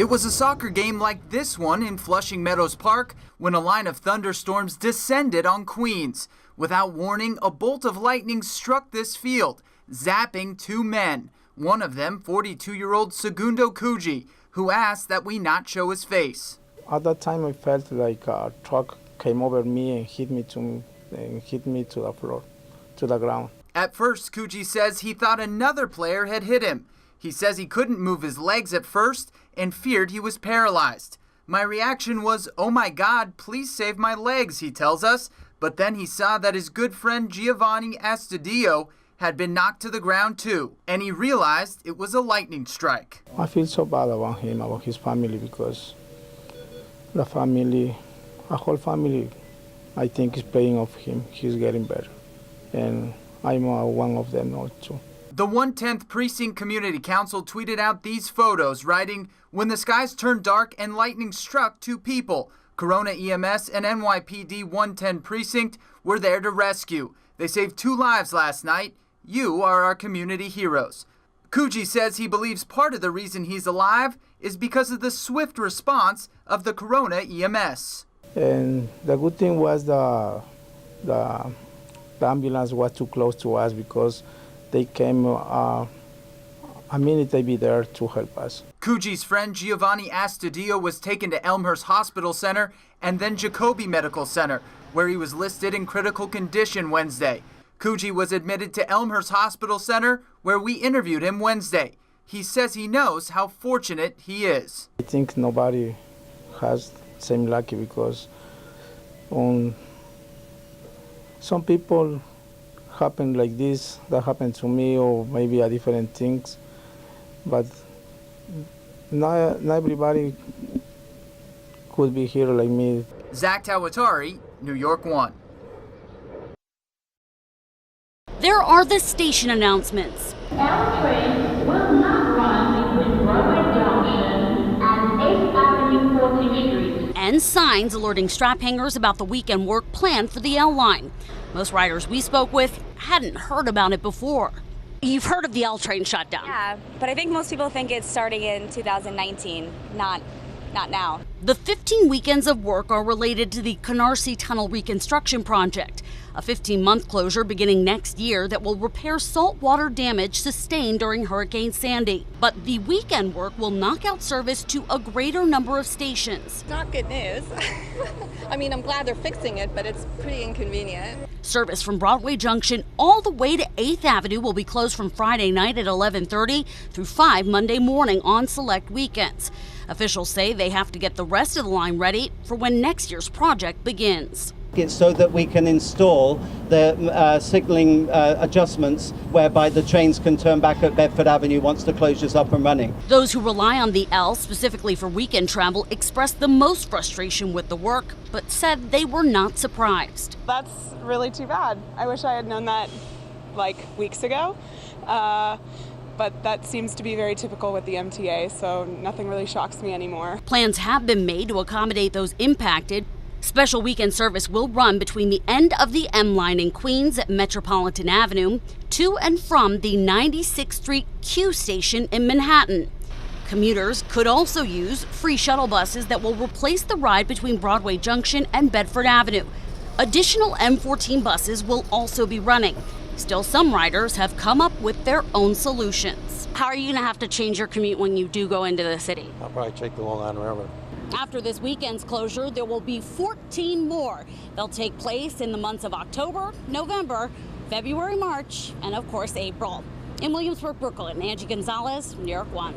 It was a soccer game like this one in Flushing Meadows Park when a line of thunderstorms descended on Queens. Without warning, a bolt of lightning struck this field, zapping two men. One of them, 42-year-old Segundo Cuji, who asked that we not show his face. At that time, I felt like a truck came over me and hit me to the floor, to the ground. At first, Cuji says he thought another player had hit him. He says he couldn't move his legs at first and feared he was paralyzed. My reaction was, "Oh my God, please save my legs," he tells us. But then he saw that his good friend Giovanni Astudillo had been knocked to the ground too, and he realized it was a lightning strike. I feel so bad about him, about his family, because the whole family, I think, is praying of him. He's getting better, and I'm one of them also. The 110th Precinct Community Council tweeted out these photos, writing, "When the skies turned dark and lightning struck two people, Corona EMS and NYPD 110 Precinct were there to rescue. They saved 2 lives last night. You are our community heroes." Cuji says he believes part of the reason he's alive is because of the swift response of the Corona EMS. And the good thing was the ambulance was too close to us, because they came a minute they be there to help us. Cuji's friend Giovanni Astudillo was taken to Elmhurst Hospital Center and then Jacobi Medical Center, where he was listed in critical condition Wednesday. Cuji was admitted to Elmhurst Hospital Center, where we interviewed him Wednesday. He says he knows how fortunate he is. I think nobody has the same lucky, because some people happen like this, that happened to me, or maybe a different things, but not everybody could be here like me. Zach Tawatari, New York 1. There are the station announcements. Our train will not run between Broadway Junction and 8th Avenue 14th Street. And signs alerting strap hangers about the weekend work planned for the L line. Most riders we spoke with hadn't heard about it before. You've heard of the L train shutdown? Yeah, but I think most people think it's starting in 2019, not now. The 15 weekends of work are related to the Canarsie Tunnel reconstruction project, a 15-month closure beginning next year that will repair saltwater damage sustained during Hurricane Sandy. But the weekend work will knock out service to a greater number of stations. Not good news. I mean, I'm glad they're fixing it, but it's pretty inconvenient. Service from Broadway Junction all the way to 8th Avenue will be closed from Friday night at 11:30 through 5 Monday morning on select weekends. Officials say they have to get the rest of the line ready for when next year's project begins. It's so that we can install the signaling adjustments whereby the trains can turn back at Bedford Avenue once the closure's up and running. Those who rely on the L specifically for weekend travel expressed the most frustration with the work, but said they were not surprised. That's really too bad. I wish I had known that like weeks ago. But that seems to be very typical with the MTA, so nothing really shocks me anymore. Plans have been made to accommodate those impacted. Special weekend service will run between the end of the M line in Queens at Metropolitan Avenue to and from the 96th Street Q station in Manhattan. Commuters could also use free shuttle buses that will replace the ride between Broadway Junction and Bedford Avenue. Additional M14 buses will also be running. Still, some riders have come up with their own solutions. How are you going to have to change your commute when you do go into the city? I'll probably take the Long Island Railroad. After this weekend's closure, there will be 14 more. They'll take place in the months of October, November, February, March, and of course, April. In Williamsburg, Brooklyn, Angie Gonzalez, New York 1.